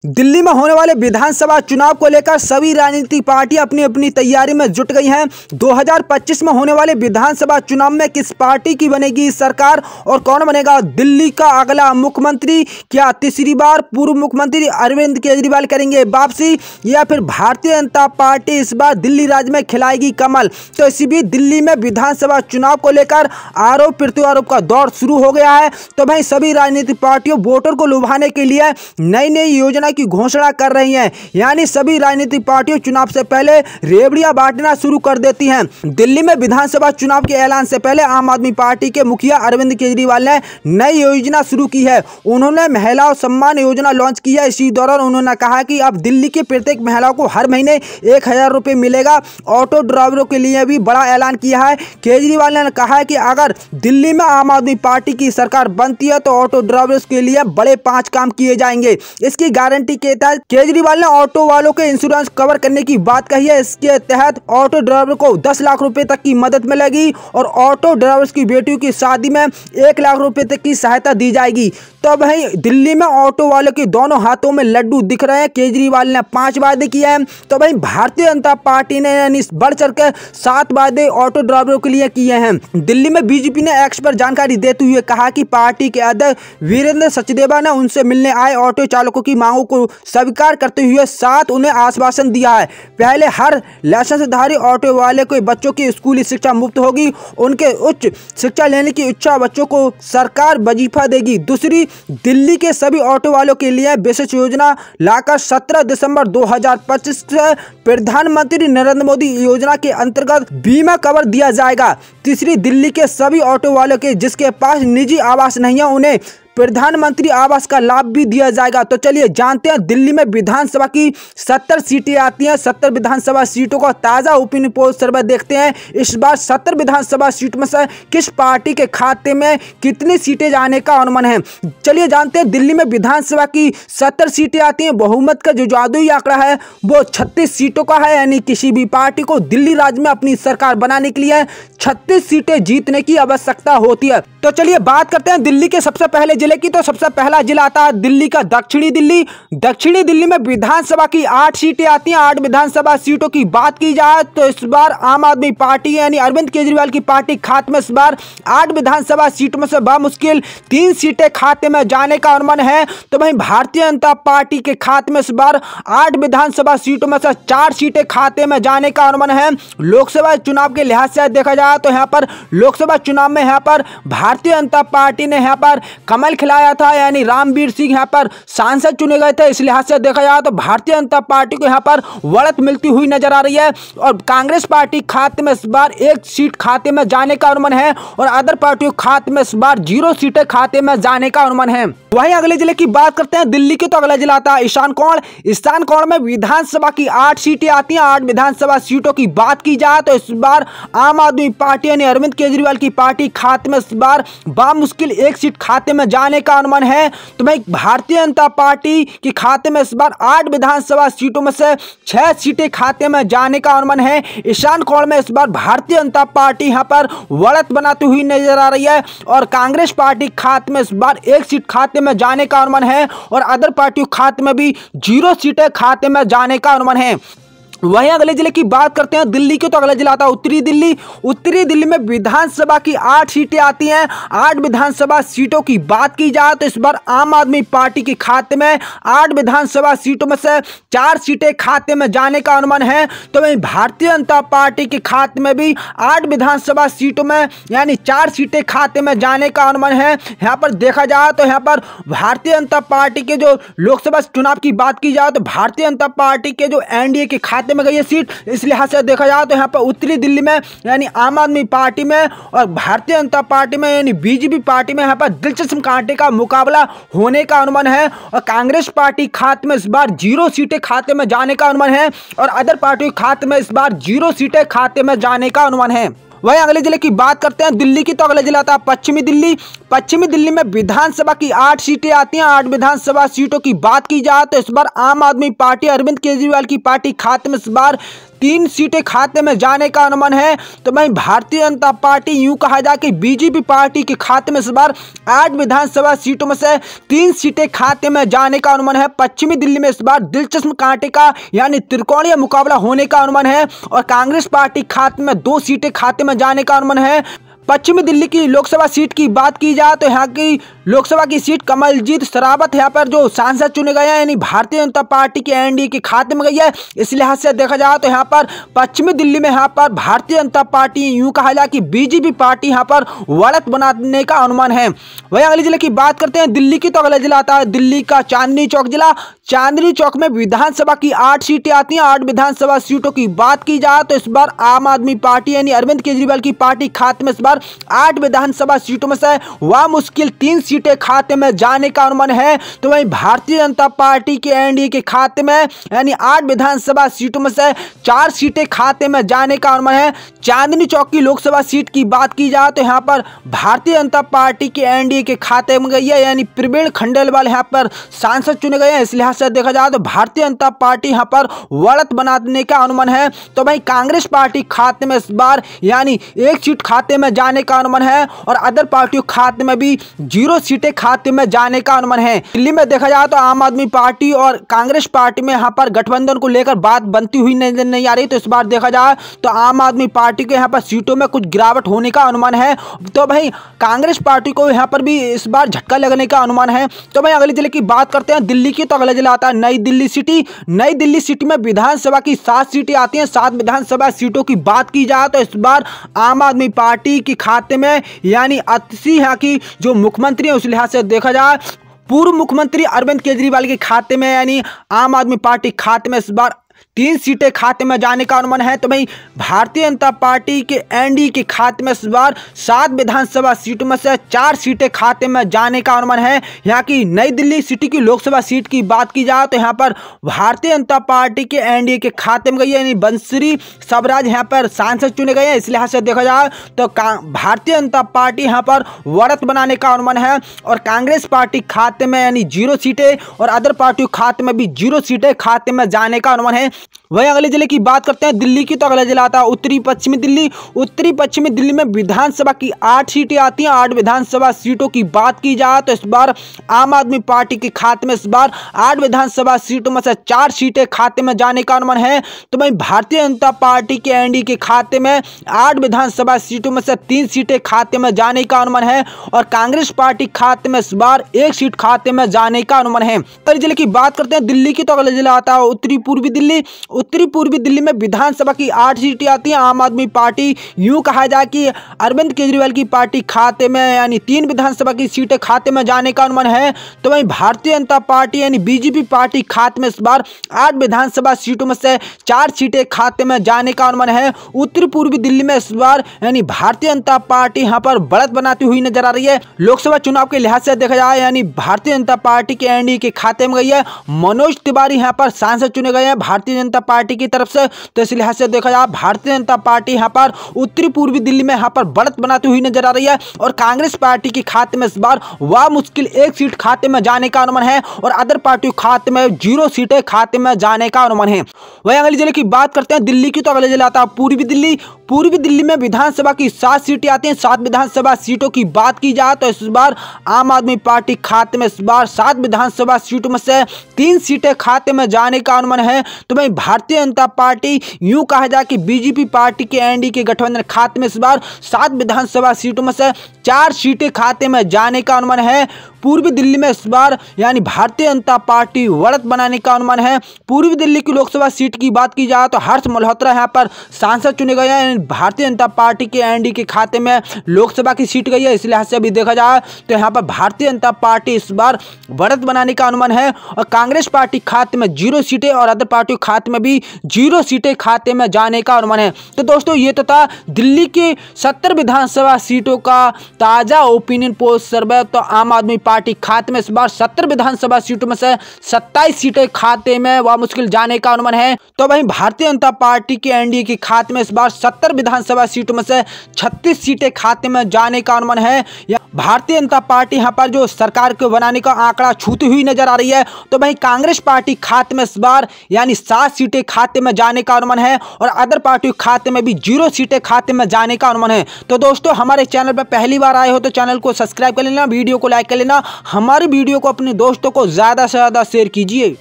दिल्ली में होने वाले विधानसभा चुनाव को लेकर सभी राजनीतिक पार्टियां अपनी अपनी तैयारी में जुट गई हैं। 2025 में होने वाले विधानसभा चुनाव में किस पार्टी की बनेगी सरकार और कौन बनेगा दिल्ली का अगला मुख्यमंत्री? क्या तीसरी बार पूर्व मुख्यमंत्री अरविंद केजरीवाल करेंगे वापसी या फिर भारतीय जनता पार्टी इस बार दिल्ली राज्य में खिलाएगी कमल? तो इसी बीच दिल्ली में विधानसभा चुनाव को लेकर आरोप प्रत्यारोप का दौर शुरू हो गया है। तो भाई सभी राजनीतिक पार्टियों वोटर को लुभाने के लिए नई नई योजना की घोषणा कर रही हैं। यानी सभी राजनीतिक पार्टियों चुनाव से पहले रेवड़ियां बांटना शुरू कर देती हैं। दिल्ली में विधानसभा चुनाव के ऐलान से पहले आम आदमी पार्टी के मुखिया अरविंद केजरीवाल ने नई योजना शुरू की है। उन्होंने महिला सम्मान योजना लॉन्च की है। इसी दौरान उन्होंने कहा कि अब दिल्ली के प्रत्येक महिला को हर महीने 1000 रुपये मिलेगा। ऑटो ड्राइवरों के लिए भी बड़ा ऐलान किया है। केजरीवाल ने कहा है कि अगर दिल्ली में आम आदमी पार्टी की सरकार बनती है तो ऑटो ड्राइवर्स के लिए बड़े 5 काम किए जाएंगे। इसकी गारंटी के तहत केजरीवाल ने ऑटो वालों के इंश्योरेंस कवर करने की बात कही है। इसके तहत ऑटो ड्राइवर को 10 लाख रुपए तक की मदद मिलेगी और ऑटो ड्राइवर्स की बेटियों की शादी में 1 लाख रुपए तक की सहायता दी जाएगी। तो भाई दिल्ली में ऑटो वालों के दोनों हाथों में लड्डू दिख रहे हैं। केजरीवाल ने 5 वादे किए हैं। तो भाई भारतीय जनता पार्टी ने यानी बढ़ चढ़ कर 7 वादे ऑटो ड्राइवरों के लिए किए हैं। दिल्ली में बीजेपी ने एक्स पर जानकारी देते हुए कहा कि पार्टी के अध्यक्ष वीरेंद्र सचदेवा ने उनसे मिलने आए ऑटो चालकों की मांगों को स्वीकार करते हुए साथ उन्हें आश्वासन दिया है। पहले हर लाइसेंसधारी ऑटो वाले को बच्चों की स्कूली शिक्षा मुफ्त होगी। उनके उच्च शिक्षा लेने की इच्छा बच्चों को सरकार वजीफा देगी। दूसरी, दिल्ली के सभी ऑटो वालों के लिए विशेष योजना लाकर 17 दिसंबर 2025 से प्रधानमंत्री नरेंद्र मोदी योजना के अंतर्गत बीमा कवर दिया जाएगा। तीसरी, दिल्ली के सभी ऑटो वालों के जिसके पास निजी आवास नहीं है उन्हें प्रधानमंत्री आवास का लाभ भी दिया जाएगा। तो चलिए जानते हैं दिल्ली में विधानसभा की 70 सीटें आती हैं। 70 विधानसभा सीटों का ताज़ा ओपिनियन पोल सर्वे देखते हैं। इस बार 70 विधानसभा सीट में से किस पार्टी के खाते में कितनी सीटें जाने का अनुमान है। चलिए जानते हैं दिल्ली में विधानसभा की 70 सीटें आती हैं। बहुमत का जो जादुई आंकड़ा है वो 36 सीटों का है। यानी किसी भी पार्टी को दिल्ली राज्य में अपनी सरकार बनाने के लिए 36 सीटें जीतने की आवश्यकता होती है। तो चलिए बात करते हैं दिल्ली के सबसे पहले जिले की। तो सबसे पहला जिला आता है दिल्ली का दक्षिणी दिल्ली। दक्षिणी दिल्ली में विधानसभा की 8 सीटें आती हैं। 8 विधानसभा सीटों की बात की जाए तो इस बार आम आदमी पार्टी यानी अरविंद केजरीवाल की पार्टी खाते में इस बार 8 विधानसभा सीटों में से बामुश्किल 3 सीटें खाते में जाने का अनुमान है। तो वहीं भारतीय जनता पार्टी के खाते में इस बार 8 विधानसभा सीटों में से 4 सीटें खाते में जाने का अनुमान है। लोकसभा चुनाव के लिहाज से देखा जाए तो यहाँ पर लोकसभा चुनाव में यहाँ पर भारतीय जनता पार्टी ने यहाँ पर कमल खिलाया था। यानी रामवीर सिंह यहाँ पर सांसद चुने गए थे। इस लिहाज से देखा जाए तो भारतीय जनता पार्टी को यहाँ पर बढ़त मिलती हुई नजर आ रही है। और कांग्रेस पार्टी खाते में इस बार 1 सीट खाते में जाने का अनुमान है और अदर पार्टियों खाते में इस बार 0 सीटें खाते में जाने का अनुमान है। वहीं अगले जिले की बात करते हैं दिल्ली की। तो अगला जिला आता है ईशान कोण। ईशान कोण में विधानसभा की 8 सीटें आती हैं। 8 विधानसभा सीटों की बात की जाए तो इस बार आम आदमी पार्टी यानी अरविंद केजरीवाल की पार्टी खाते में इस बार बामुश्किल 1 सीट खाते में जाने का अनुमान है। तो भाई भारतीय जनता पार्टी के खाते में इस बार 8 विधानसभा सीटों में से 6 सीटें खाते में जाने का अनुमान है। ईशान कोण में इस बार भारतीय जनता पार्टी यहां पर बढ़त बनाती हुई नजर आ रही है और कांग्रेस पार्टी खाते में इस बार 1 सीट खाते में जाने का अनुमान है और अदर पार्टियों खाते में भी 0 सीटें खाते में जाने का अनुमान है। वहीं अगले जिले की बात करते हैं दिल्ली की। तो अगला जिला आता है उत्तरी दिल्ली। उत्तरी दिल्ली में विधानसभा की 8 सीटें आती हैं। 8 विधानसभा सीटों की बात की जाए तो इस बार आम आदमी पार्टी के खाते में 8 विधानसभा सीटों में से 4 सीटें खाते में जाने का अनुमान है। तो वहीं भारतीय जनता पार्टी के खाते में भी 8 विधानसभा सीटों में यानी 4 सीटें खाते में जाने का अनुमान है। यहाँ पर देखा जाए तो यहाँ पर भारतीय जनता पार्टी के जो लोकसभा चुनाव की बात की जाए तो भारतीय जनता पार्टी के जो एनडीए के खाते में गई है सीट। इस लिहाज से देखा जाए तो यहाँ पर उत्तरी दिल्ली में यानी आम आदमी पार्टी में और भारतीय जनता पार्टी में यानी बीजेपी पार्टी में यहाँ पर दिलचस्प कांटे का मुकाबला होने का अनुमान है। और कांग्रेस पार्टी खाते में इस बार 0 सीटें खाते में जाने का अनुमान है और अदर पार्टी खाते में इस बार 0 सीटें खाते में जाने का अनुमान है। वहीं अगले जिले की बात करते हैं दिल्ली की। तो अगला जिला आता है पश्चिमी दिल्ली। पश्चिमी दिल्ली में विधानसभा की 8 सीटें आती हैं। 8 विधानसभा सीटों की बात की जाए तो इस बार आम आदमी पार्टी अरविंद केजरीवाल की पार्टी खाते में इस बार 3 सीटें खाते में जाने का अनुमान है। तो वहीं भारतीय जनता पार्टी यूं कहा जाए कि बीजेपी पार्टी के खाते में इस बार 8 विधानसभा सीटों में से 3 सीटें खाते में जाने का अनुमान है। पश्चिमी दिल्ली में इस बार दिलचस्प कांटे का यानी त्रिकोणीय मुकाबला होने का अनुमान है और कांग्रेस पार्टी खाते में 2 सीटें खाते में जाने का अनुमान है। पश्चिमी दिल्ली की लोकसभा सीट की बात की जाए तो यहाँ की लोकसभा की सीट कमलजीत शेरावत यहाँ पर जो सांसद चुने गए हैं यानी भारतीय जनता पार्टी के एनडीए के खाते में गई है। इस लिहाज से देखा जाए तो यहाँ पर पश्चिमी दिल्ली में यहाँ पर भारतीय जनता पार्टी यूं कहा जाए कि बीजेपी पार्टी यहाँ पर बढ़त बनाने का अनुमान है। वहीं अगले जिले की बात करते हैं दिल्ली की, तो अगला जिला आता है दिल्ली का चांदनी चौक जिला। चांदनी चौक में विधानसभा की 8 सीटें आती हैं। 8 विधानसभा सीटों की बात की जाए तो इस बार आम आदमी पार्टी यानी अरविंद केजरीवाल की पार्टी खाते में इस बार 8 विधानसभा सीटों में से वह मुश्किल 3 सीटें खाते में जाने का अनुमान है। तो वहीं भारतीय जनता पार्टी के एनडीए के खाते में यानी 8 विधानसभा सीटों में से 4 सीटें खाते में जाने का अनुमान है। चांदनी चौक की लोकसभा सीट की बात की जाए तो यहाँ पर भारतीय जनता पार्टी के एनडीए के खाते में गई है यानी प्रवीण खंडेलवाल यहाँ पर सांसद चुने गए हैं। इस लिहाज से देखा जाए तो भारतीय जनता पार्टी यहाँ पर बढ़त बनाने का अनुमान है। तो वहीं कांग्रेस पार्टी खाते में इस बार यानी 1 सीट खाते में जाने का अनुमान है और अदर पार्टियों खाते में भी 0 सीटें खाते में जाने का अनुमान है। दिल्ली में देखा जाए तो आम आदमी पार्टी और कांग्रेस पार्टी में यहाँ पर गठबंधन को लेकर बात बनती हुई नजर नहीं आ रही। तो इस बार देखा जाए तो आम आदमी पार्टी के यहाँ पर सीटों में कुछ गिरावट होने का अनुमान है। तो भाई कांग्रेस पार्टी को यहाँ पर भी इस बार झटका लगने का अनुमान है। तो भाई अगले जिले की बात करते हैं दिल्ली की, तो अगला जिला आता है नई दिल्ली सिटी। नई दिल्ली सिटी में विधानसभा की 7 सीटें आती हैं। 7 विधानसभा सीटों की बात की जाए तो इस बार आम आदमी पार्टी के खाते में यानी 80 यहाँ की जो मुख्यमंत्री है उस लिहाज से देखा जाए पूर्व मुख्यमंत्री अरविंद केजरीवाल के खाते में यानी आम आदमी पार्टी खाते में इस बार 3 सीटें खाते में जाने का अनुमान है। तो भाई भारतीय जनता पार्टी के एनडीए के खाते में इस बार 7 विधानसभा सीटों में से 4 सीटें खाते में जाने का अनुमान है। यहाँ की नई दिल्ली सिटी की लोकसभा सीट की बात की जाए तो यहाँ पर भारतीय जनता पार्टी के एनडीए के खाते में गई है यानी बंसरी सबराज यहाँ पर सांसद चुने गए हैं। इस लिहाज से देखा जाए तो भारतीय जनता पार्टी यहाँ पर बढ़त बनाने का अनुमान है और कांग्रेस पार्टी खाते में यानी 0 सीटें और अदर पार्टियों खाते में भी 0 सीटें खाते में जाने का अनुमान है। वहीं अगले जिले की बात करते हैं दिल्ली की, तो अगला जिला आता है उत्तरी पश्चिमी दिल्ली। उत्तरी पश्चिमी दिल्ली में विधानसभा की 8 सीटें आती हैं। 8 विधानसभा सीटों की बात की जाए तो इस बार आम आदमी पार्टी के खाते में इस बार 8 विधानसभा सीटों में से 4 सीटें खाते में जाने का अनुमान है। तो वहीं भारतीय जनता पार्टी के एनडीए के खाते में 8 विधानसभा सीटों में से 3 सीटें खाते में जाने का अनुमान है और कांग्रेस पार्टी खाते में इस बार 1 सीट खाते में जाने का अनुमान है। उत्तरी जिले की बात करते हैं दिल्ली की, तो अगला जिला आता है उत्तरी पूर्वी दिल्ली। उत्तरी पूर्वी दिल्ली में विधानसभा की 8 सीटें आती हैं। आम आदमी पार्टी यूं कहा जाए कि अरविंद केजरीवाल की पार्टी खाते में यानी 3 विधानसभा की सीटें खाते में जाने का अनुमान है। तो वहीं भारतीय जनता पार्टी यानी बीजेपी पार्टी खाते में इस बार 8 विधानसभा सीटों में से 4 सीटें खाते में जाने का अनुमान है। उत्तरी पूर्वी दिल्ली में इस बार यानी भारतीय जनता पार्टी यहाँ पर बढ़त बनाती हुई नजर आ रही है। लोकसभा चुनाव के लिहाज से देखा जाए यानी भारतीय जनता पार्टी के एनडीए के खाते में गई है। मनोज तिवारी यहाँ पर सांसद चुने गए हैं भारतीय जनता पार्टी की तरफ से। तो इस लिहाज से देखा जाए भारतीय जनता पार्टी यहाँ पर उत्तरी पूर्वी दिल्ली में यहाँ पर बढ़त बनाती हुई नजर आ रही है और कांग्रेस पार्टी के खाते में इस बार वह मुश्किल 1 सीट खाते में जाने का अनुमान है और अदर पार्टी खाते में 0 सीटें खाते में जाने का अनुमान है। वहीं अगले जिले की बात करते हैं दिल्ली की, तो अगले जिला आता है पूर्वी दिल्ली। पूर्वी दिल्ली में विधानसभा की 7 सीटें आती हैं। 7 विधानसभा सीटों की बात की जाए तो इस बार आम आदमी पार्टी खाते में इस बार 7 विधानसभा सीटों में से 3 सीटें खाते में जाने का अनुमान है। तो वहीं भारतीय जनता पार्टी यूं कहा जाए कि बीजेपी पार्टी के एनडीए के गठबंधन खाते में इस बार 7 विधानसभा सीटों में से 4 सीटें खाते में जाने का अनुमान है। पूर्वी दिल्ली में इस बार यानी भारतीय जनता पार्टी बढ़त बनाने का अनुमान है। पूर्वी दिल्ली की लोकसभा सीट की बात की जाए तो हर्ष मल्होत्रा यहाँ पर सांसद चुने गए हैं। भारतीय जनता पार्टी के एनडीए के खाते में लोकसभा की सीट गई है। इस लिहाज से भी देखा जाए तो यहाँ पर भारतीय जनता पार्टी इस बार बढ़त बनाने का अनुमान है और कांग्रेस पार्टी खाते में 0 सीटें और अदर पार्टियों खाते में भी 0 सीटें खाते में जाने का अनुमान है। तो दोस्तों ये तो था दिल्ली की 70 विधानसभा सीटों का ताजा ओपिनियन पोल सर्वे। तो आम आदमी पार्टी खाते में इस बार 70 विधानसभा सीटों में से 27 सीटें खाते में वह मुश्किल जाने का अनुमान है। तो वहीं भारतीय जनता पार्टी के एनडीए के खाते में इस बार 70 विधानसभा सीटों में से 36 सीटें खाते में जाने का अनुमान है। भारतीय जनता पार्टी यहाँ पर जो सरकार को बनाने का आंकड़ा छूती हुई नजर आ रही है, तो वहीं कांग्रेस पार्टी खाते में इस बार यानी 7 सीटें खाते में जाने का अनुमान है और अदर पार्टी खाते में भी 0 सीटें खाते में जाने का अनुमान है। तो दोस्तों, हमारे चैनल पर पहली बार आए हो तो चैनल को सब्सक्राइब कर लेना, वीडियो को लाइक कर लेना, हमारी वीडियो को अपने दोस्तों को ज़्यादा से ज़्यादा शेयर कीजिए।